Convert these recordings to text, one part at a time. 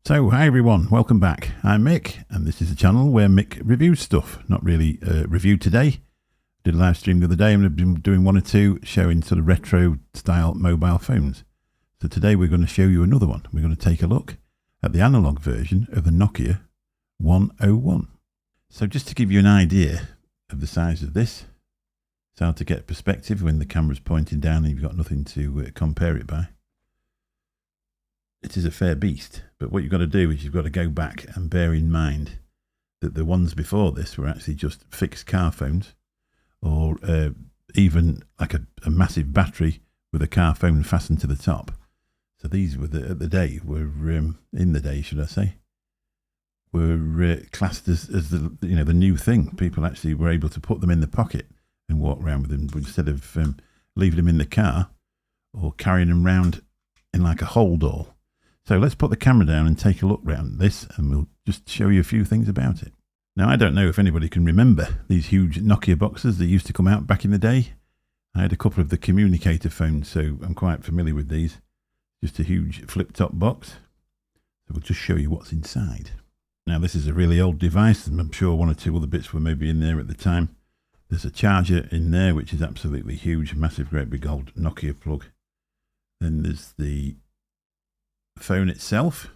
So, hi everyone, welcome back. I'm Mick, and this is a channel where Mick reviews stuff. Not really a review today. Did a live stream the other day, and I've been doing one or two showing sort of retro style mobile phones. So today we're going to show you another one. We're going to take a look at the analog version of the Nokia 101. So just to give you an idea of the size of this, it's hard to get perspective when the camera's pointing down and you've got nothing to compare it by. It is a fair beast, but what you've got to do is you've got to go back and bear in mind that the ones before this were actually just fixed car phones, or even like a massive battery with a car phone fastened to the top. So these were in the day, should I say, were classed as the the new thing. People actually were able to put them in the pocket and walk around with them instead of leaving them in the car or carrying them around in like a hold all. So let's put the camera down and take a look round this, and we'll just show you a few things about it. Now, I don't know if anybody can remember these huge Nokia boxes that used to come out back in the day. I had a couple of the communicator phones, so I'm quite familiar with these. Just a huge flip-top box. So we'll just show you what's inside. Now, this is a really old device, and I'm sure one or two other bits were maybe in there at the time. There's a charger in there, which is absolutely huge, massive, great big old Nokia plug. Then there's the phone itself.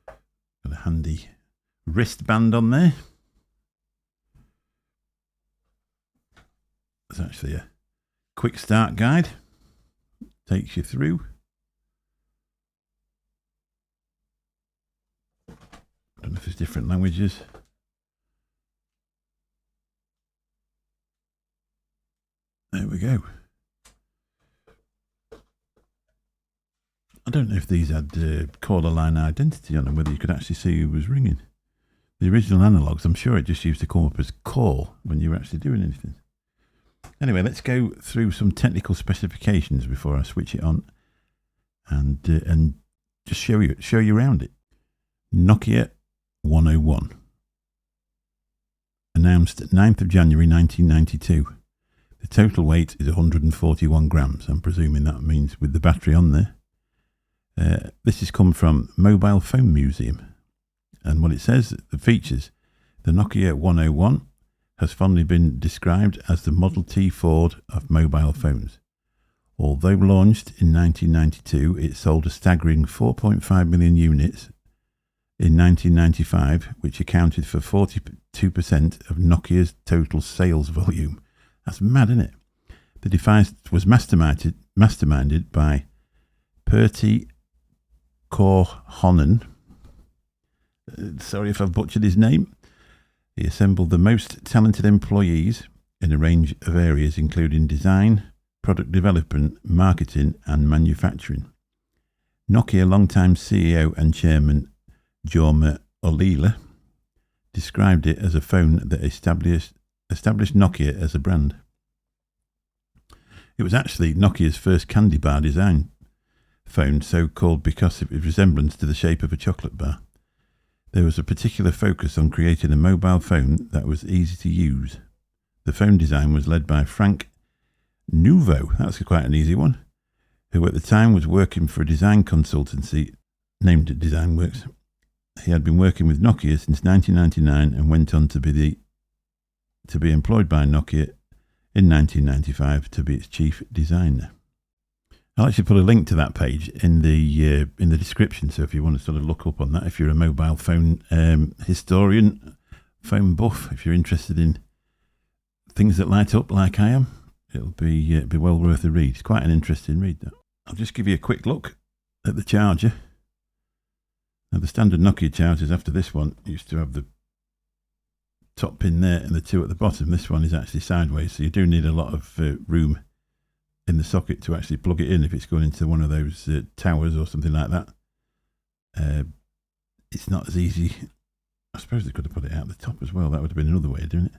Got a handy wristband on there. There's actually a quick start guide. Takes you through. I don't know if there's different languages. There we go. I don't know if these had caller line identity on them, whether you could actually see who was ringing. The original analogs, I'm sure it just used to come up as call when you were actually doing anything. Anyway, let's go through some technical specifications before I switch it on and just show you around it. Nokia 101. Announced 9th of January 1992. The total weight is 141 grams. I'm presuming that means with the battery on there. This has come from Mobile Phone Museum, and what it says, the features: the Nokia 101 has fondly been described as the Model T Ford of mobile phones. Although launched in 1992, it sold a staggering 4.5 million units in 1995, which accounted for 42% of Nokia's total sales volume. That's mad, isn't it? The device was masterminded by Pertti Korhonen. Sorry if I've butchered his name. He assembled the most talented employees in a range of areas, including design, product development, marketing, and manufacturing. Nokia longtime CEO and chairman Jorma Ollila described it as a phone that established Nokia as a brand. It was actually Nokia's first candy bar design phone, so called because of its resemblance to the shape of a chocolate bar. There was a particular focus on creating a mobile phone that was easy to use. The phone design was led by Frank Nouveau, that's quite an easy one, who at the time was working for a design consultancy named DesignWorks. He had been working with Nokia since 1999 and went on to be employed by Nokia in 1995 to be its chief designer. I'll actually put a link to that page in the description, so if you want to sort of look up on that, if you're a mobile phone historian, phone buff, if you're interested in things that light up like I am, it'll be well worth a read. It's quite an interesting read, that. I'll just give you a quick look at the charger. Now, the standard Nokia chargers after this one used to have the top pin there and the two at the bottom. This one is actually sideways, so you do need a lot of room in the socket to actually plug it in if it's going into one of those towers or something like that. It's not as easy. I suppose they could have put it out the top as well. That would have been another way of doing it.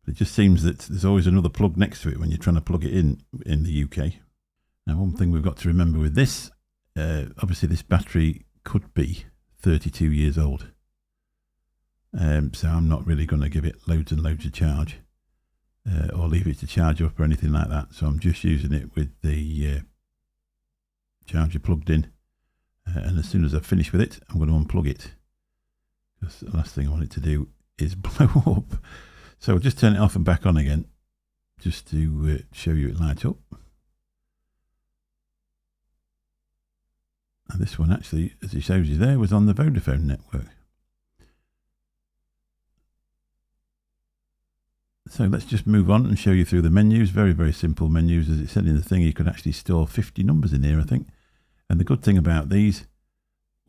But it just seems that there's always another plug next to it when you're trying to plug it in the UK. Now, one thing we've got to remember with this, obviously this battery could be 32 years old. So I'm not really going to give it loads and loads of charge. Or leave it to charge up or anything like that. So I'm just using it with the charger plugged in And as soon as I've finished with it, I'm going to unplug it, because the last thing I want it to do is blow up. So I'll just turn it off and back on again, just to show you it light up. And this one actually, as it shows you there, was on the Vodafone network. So let's just move on and show you through the menus. Very, very simple menus. As it said in the thing, you could actually store 50 numbers in here, I think. And the good thing about these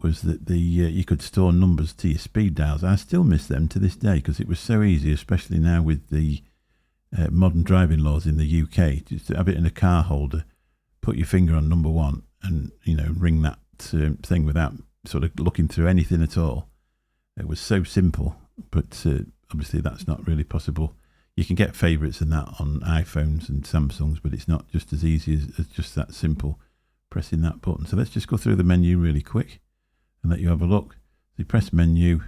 was that you could store numbers to your speed dials. I still miss them to this day, because it was so easy, especially now with the modern driving laws in the UK. Just to have it in a car holder, put your finger on number 1, and ring that thing without sort of looking through anything at all. It was so simple, but obviously that's not really possible. You can get favourites and that on iPhones and Samsungs, but it's not just as easy as just that simple pressing that button. So let's just go through the menu really quick and let you have a look. So you press menu,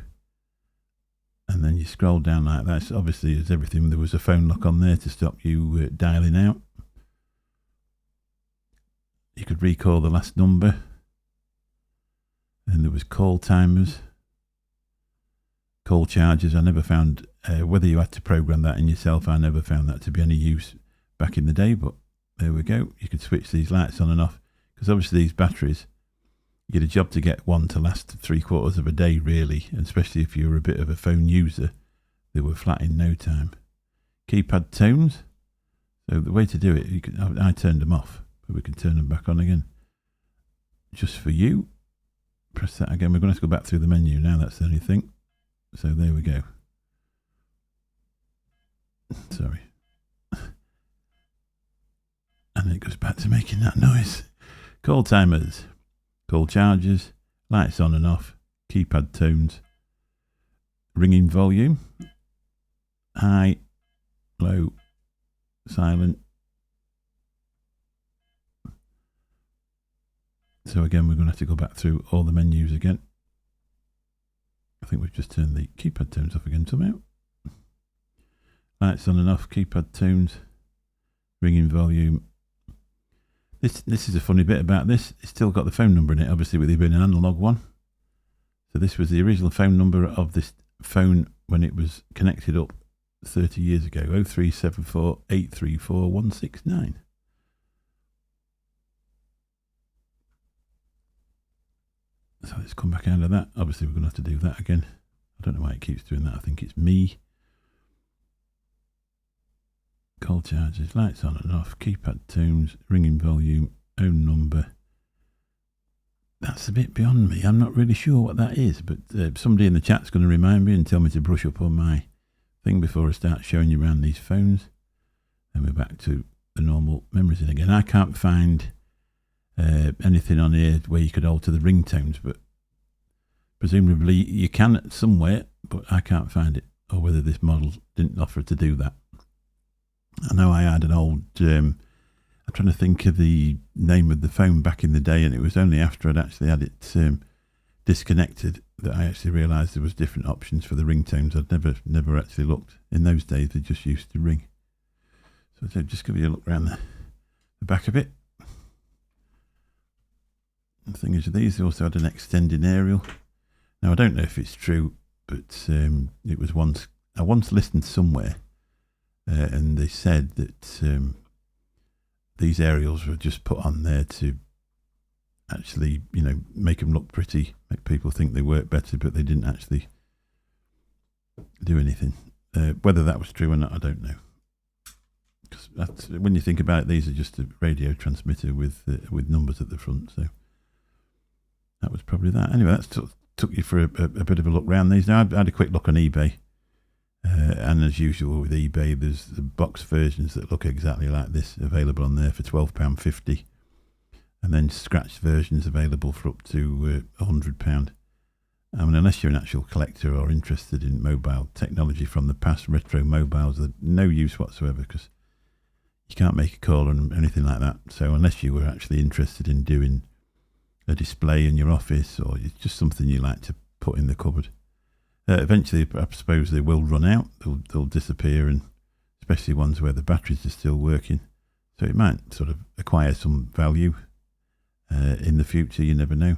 and then you scroll down like that. So obviously, as everything, there was a phone lock on there to stop you dialing out. You could recall the last number. And there was call timers, call charges. I never found, whether you had to program that in yourself, I never found that to be any use back in the day, but there we go. You could switch these lights on and off, because obviously these batteries, you get a job to get one to last 3/4 of a day, really, and especially if you're a bit of a phone user, they were flat in no time. Keypad tones. So the way to do it, I turned them off, but we can turn them back on again. Just for you. Press that again. We're going to have to go back through the menu now. That's the only thing. So there we go. Sorry. And it goes back to making that noise. Call timers, call charges, lights on and off, keypad tones, ringing volume, high, low, silent. So again, we're going to have to go back through all the menus again. I think we've just turned the keypad tones off again somehow. Lights on and off, keypad tones, ringing volume. This is a funny bit about this. It's still got the phone number in it, obviously, with it being an analog one. So this was the original phone number of this phone when it was connected up 30 years ago. 0374 834 169. So let's come back out of that. Obviously, we're going to have to do that again. I don't know why it keeps doing that. I think it's me. Call charges, lights on and off, keypad tones, ringing volume, own number. That's a bit beyond me. I'm not really sure what that is, but somebody in the chat's going to remind me and tell me to brush up on my thing before I start showing you around these phones. And we're back to the normal memories again. I can't find anything on here where you could alter the ringtones, but presumably you can somewhere, but I can't find it, or whether this model didn't offer to do that. I know I had an old, I'm trying to think of the name of the phone back in the day, and it was only after I'd actually had it disconnected that I actually realised there was different options for the ringtones. I'd never actually looked. In those days, they just used to ring. So just give you a look around the back of it. The thing is, these also had an extending aerial. Now, I don't know if it's true, but it was once, I once listened somewhere, and they said that these aerials were just put on there to actually, make them look pretty, make people think they work better, but they didn't actually do anything. Whether that was true or not, I don't know. Because when you think about it, these are just a radio transmitter with numbers at the front. So that was probably that. Anyway, that took you for a bit of a look around these. Now, I had a quick look on eBay. And as usual with eBay, there's the box versions that look exactly like this available on there for £12.50, and then scratched versions available for up to £100. I mean, unless you're an actual collector or interested in mobile technology from the past, retro mobiles are no use whatsoever, because you can't make a call or anything like that. So unless you were actually interested in doing a display in your office, or it's just something you like to put in the cupboard, eventually, I suppose they will run out. They'll disappear, and especially ones where the batteries are still working. So it might sort of acquire some value in the future. You never know.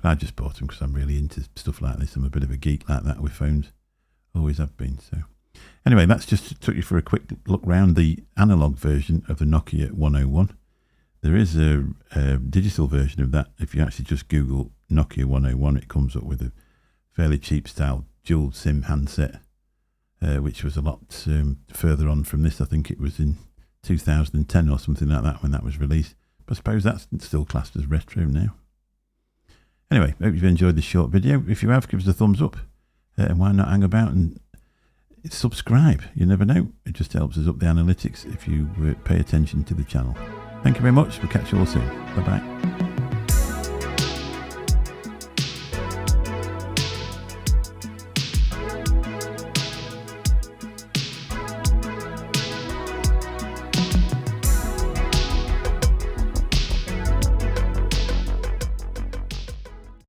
But I just bought them because I'm really into stuff like this. I'm a bit of a geek like that with phones. Always have been. So anyway, that's just took you for a quick look round the analog version of the Nokia 101. There is a digital version of that. If you actually just Google Nokia 101, it comes up with a fairly cheap style dual SIM handset, which was a lot further on from this. I think it was in 2010 or something like that when that was released. But I suppose that's still classed as retro now. Anyway, hope you've enjoyed this short video. If you have, give us a thumbs up. And why not hang about and subscribe? You never know. It just helps us up the analytics if you pay attention to the channel. Thank you very much. We'll catch you all soon. Bye-bye.